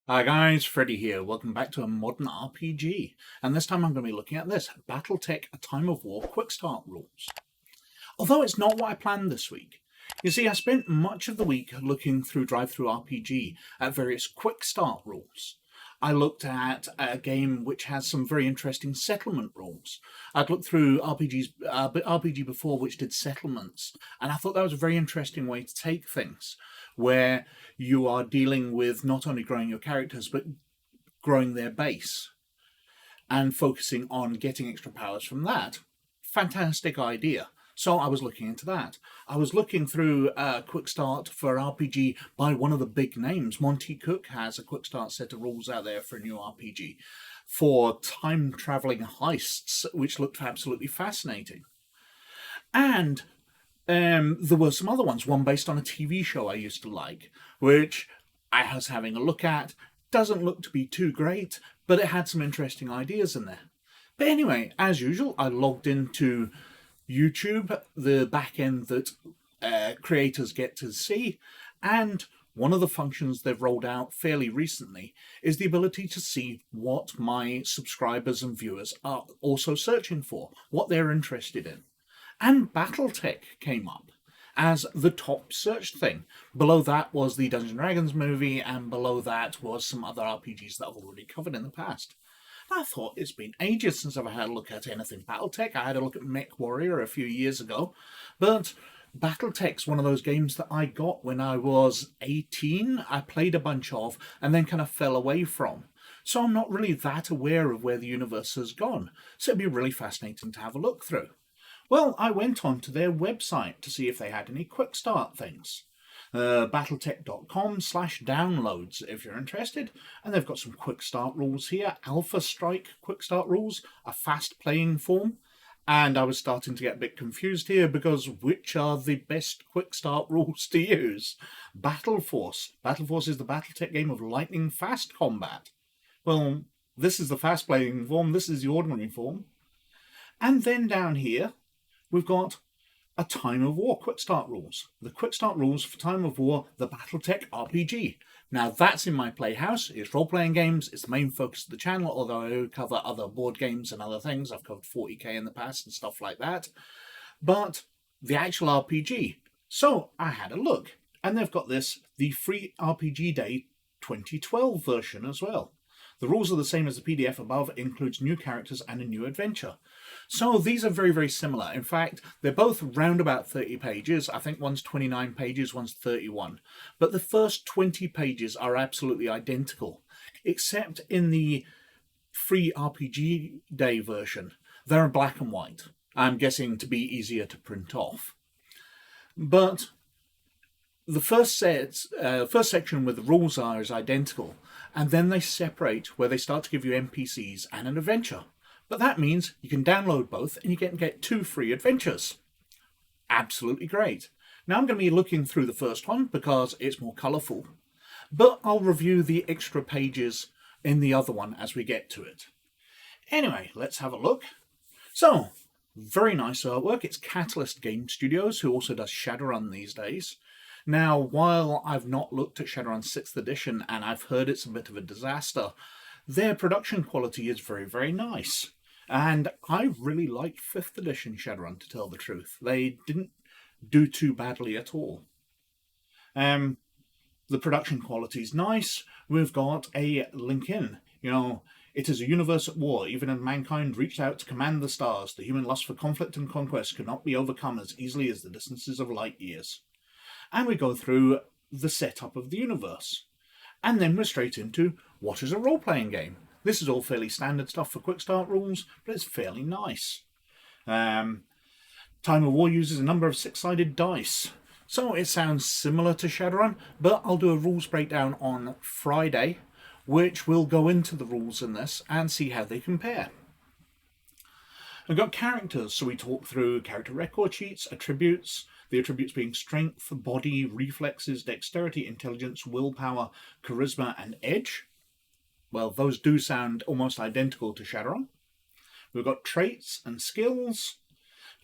Hi guys, Freddy here. Welcome back to a modern RPG. And this time I'm going to be looking at this, Battletech A Time of War Quick Start Rules. Although it's not what I planned this week. You see, I spent much of the week looking through DriveThruRPG at various quick start rules. I looked at a game which has some very interesting settlement rules. I'd looked through RPG before which did settlements, and I thought that was a very interesting way to take things, where you are dealing with not only growing your characters but growing their base and focusing on getting extra powers from that. Fantastic idea. So I was looking into that. I was looking through a quick start for RPG by one of the big names. Monty Cook has a quick start set of rules out there for a new RPG for time traveling heists, which looked absolutely fascinating. And there were some other ones, one based on a TV show I used to like, which I was having a look at. Doesn't look to be too great, but it had some interesting ideas in there. But anyway, as usual, I logged into YouTube, the back end that creators get to see, and one of the functions they've rolled out fairly recently is the ability to see what my subscribers and viewers are also searching for, what they're interested in. And Battletech came up as the top searched thing. Below that was the Dungeons and Dragons movie, and below that was some other RPGs that I've already covered in the past. I thought it's been ages since I've had a look at anything Battletech. I had a look at Mech Warrior a few years ago, but Battletech's one of those games that I got when I was 18. I played a bunch of and then kind of fell away from. So I'm not really that aware of where the universe has gone. So it'd be really fascinating to have a look through. Well, I went on to their website to see if they had any quick start things. Battletech.com/downloads if you're interested, and they've got some quick start rules here. Alpha Strike quick start rules, a fast playing form, and I was starting to get a bit confused here because which are the best quick start rules to use? Battle Force. Battle Force is the Battletech game of lightning fast combat. Well, this is the fast playing form, this is the ordinary form. And then down here, we've got a Time of War quick start rules. The quick start rules for Time of War, the Battletech RPG. Now that's in my playhouse. It's role-playing games. It's the main focus of the channel, although I do cover other board games and other things. I've covered 40k in the past and stuff like that. But the actual RPG. So I had a look, and they've got this, the free RPG Day 2012 version as well. The rules are the same as the PDF above, includes new characters and a new adventure. So these are very, very similar. In fact, they're both round about 30 pages. I think one's 29 pages, one's 31. But the first 20 pages are absolutely identical, except in the free RPG Day version. They're black and white. I'm guessing to be easier to print off. But the first section where the rules are is identical, and then they separate where they start to give you NPCs and an adventure. But that means you can download both and you can get 2 free adventures. Absolutely great. Now I'm going to be looking through the first one because it's more colourful, but I'll review the extra pages in the other one as we get to it. Anyway, let's have a look. So, very nice artwork. It's Catalyst Game Studios, who also does Shadowrun these days. Now, while I've not looked at Shadowrun 6th edition and I've heard it's a bit of a disaster, their production quality is very, very nice. And I really liked 5th edition Shadowrun, to tell the truth. They didn't do too badly at all. The production quality is nice. We've got a link in. It is a universe at war. Even as mankind reached out to command the stars, the human lust for conflict and conquest could not be overcome as easily as the distances of light years. And we go through the setup of the universe. And then we're straight into what is a role-playing game. This is all fairly standard stuff for quick start rules, but it's fairly nice. Time of War uses a number of 6-sided dice. So it sounds similar to Shadowrun, but I'll do a rules breakdown on Friday, which will go into the rules in this and see how they compare. I've got characters, so we talk through character record sheets, attributes, the attributes being strength, body, reflexes, dexterity, intelligence, willpower, charisma, and edge. Well, those do sound almost identical to Shadowrun. We've got traits and skills.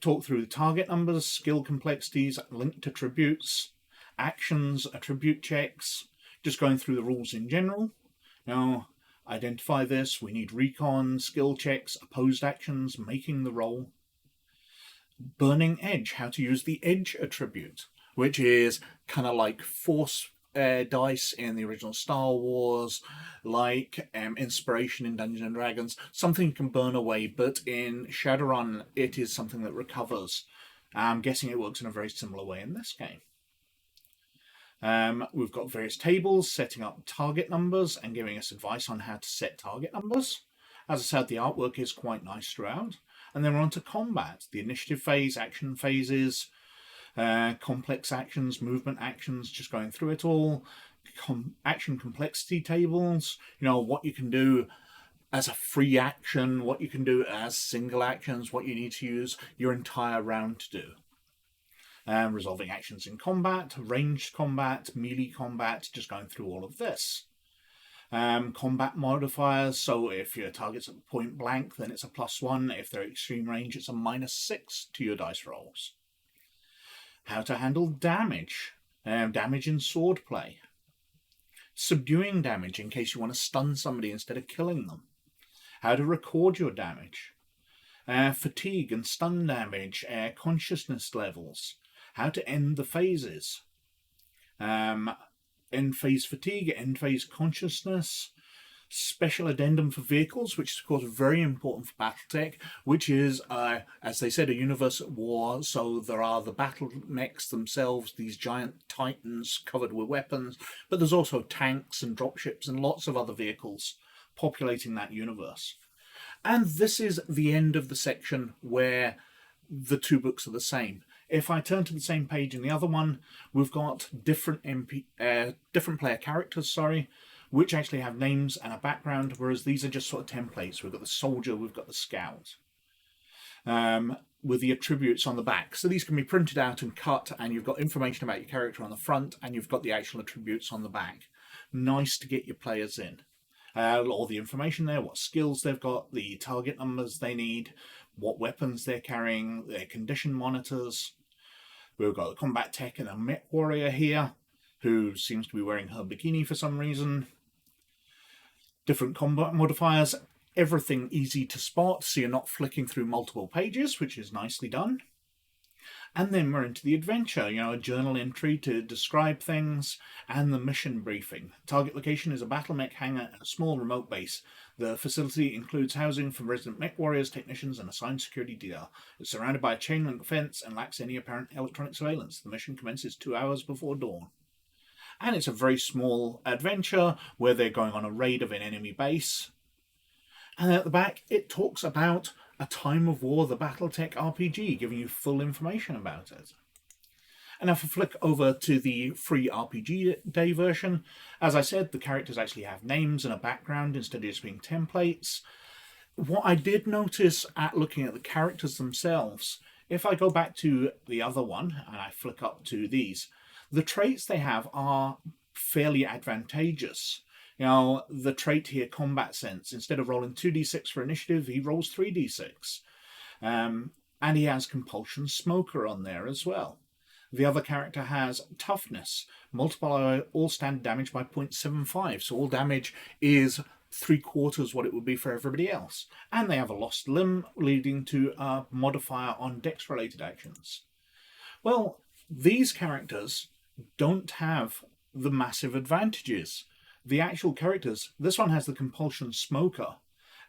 Talk through the target numbers, skill complexities, linked attributes, actions, attribute checks. Just going through the rules in general. You know, identify this, we need recon, skill checks, opposed actions, making the roll. Burning Edge, how to use the Edge attribute, which is kind of like Force dice in the original Star Wars, like Inspiration in Dungeons and Dragons, something you can burn away, but in Shadowrun it is something that recovers. I'm guessing it works in a very similar way in this game. We've got various tables setting up target numbers and giving us advice on how to set target numbers. As I said, the artwork is quite nice throughout. And then we're on to combat, the initiative phase, action phases, complex actions, movement actions, just going through it all, action complexity tables, what you can do as a free action, what you can do as single actions, what you need to use your entire round to do. Resolving actions in combat, ranged combat, melee combat, just going through all of this. Combat modifiers, so if your target's at point blank, then it's a +1. If they're extreme range, it's a -6 to your dice rolls. How to handle damage. Damage in swordplay. Subduing damage in case you want to stun somebody instead of killing them. How to record your damage. Fatigue and stun damage. Consciousness levels. How to end the phases. End phase fatigue, end phase consciousness, special addendum for vehicles, which is of course very important for Battletech, which is, as they said, a universe at war, so there are the battle mechs themselves, these giant titans covered with weapons, but there's also tanks and dropships and lots of other vehicles populating that universe. And this is the end of the section where the two books are the same. If I turn to the same page in the other one, we've got different player characters, which actually have names and a background, whereas these are just sort of templates. We've got the soldier, we've got the scout, with the attributes on the back. So these can be printed out and cut, and you've got information about your character on the front, and you've got the actual attributes on the back. Nice to get your players in. All the information there, what skills they've got, the target numbers they need, what weapons they're carrying, their condition monitors. We've got the combat tech and a mech warrior here, who seems to be wearing her bikini for some reason. Different combat modifiers, everything easy to spot, so you're not flicking through multiple pages, which is nicely done. And then we're into the adventure, a journal entry to describe things, and the mission briefing. Target location is a battle mech hangar at a small remote base. The facility includes housing for resident mech warriors, technicians, and assigned security detail. It's surrounded by a chain link fence and lacks any apparent electronic surveillance. The mission commences 2 hours before dawn. And it's a very small adventure where they're going on a raid of an enemy base. And at the back, it talks about a time of war, the Battletech RPG, giving you full information about it. And if I flick over to the free RPG Day version, as I said, the characters actually have names and a background instead of just being templates. What I did notice at looking at the characters themselves, if I go back to the other one and I flick up to these, the traits they have are fairly advantageous. The trait here, combat sense, instead of rolling 2d6 for initiative, he rolls 3d6. And he has compulsion smoker on there as well. The other character has toughness, multiply all standard damage by 0.75, so all damage is 3/4 what it would be for everybody else. And they have a lost limb, leading to a modifier on dex-related actions. Well, these characters don't have the massive advantages. The actual characters, this one has the compulsion smoker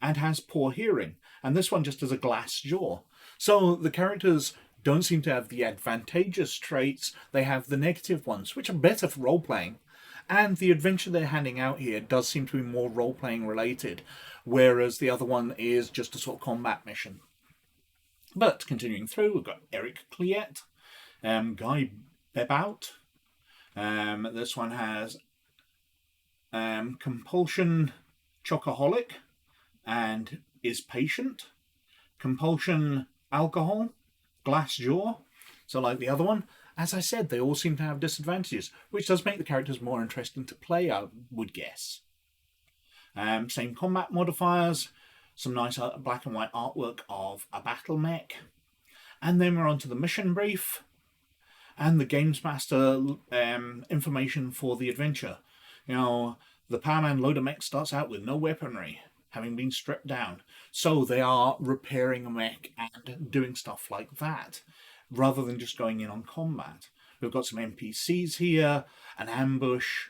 and has poor hearing, and this one just has a glass jaw. So the characters don't seem to have the advantageous traits, they have the negative ones, which are better for role-playing. And the adventure they're handing out here does seem to be more role-playing related, whereas the other one is just a sort of combat mission. But continuing through, we've got Eric Cliet, Guy Bebaut. This one has compulsion chocoholic and is patient. Compulsion alcohol, glass jaw. So like the other one, as I said, they all seem to have disadvantages, which does make the characters more interesting to play, I would guess. Same combat modifiers, some nice black and white artwork of a battle mech. And then we're on to the mission brief and the Games Master information for the adventure. The Powerman Loader mech starts out with no weaponry, having been stripped down. So they are repairing a mech and doing stuff like that, rather than just going in on combat. We've got some NPCs here, an ambush,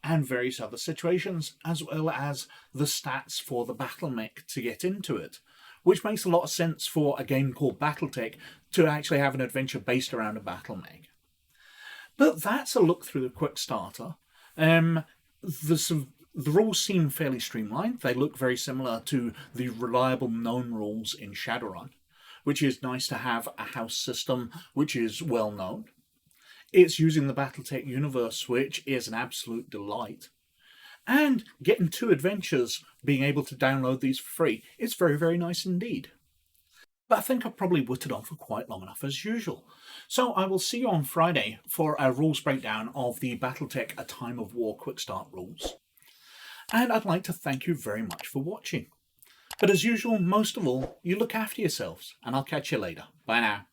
and various other situations, as well as the stats for the battle mech to get into it, which makes a lot of sense for a game called Battletech to actually have an adventure based around a battle mech. But that's a look through the quick starter. The rules seem fairly streamlined. They look very similar to the reliable known rules in Shadowrun, which is nice to have a house system which is well known. It's using the Battletech universe, which is an absolute delight. And getting 2 adventures, being able to download these for free, is very, very nice indeed. But I think I've probably whittled on for quite long enough as usual. So I will see you on Friday for a rules breakdown of the Battletech A Time of War Quick Start rules. And I'd like to thank you very much for watching. But as usual, most of all, you look after yourselves, and I'll catch you later. Bye now.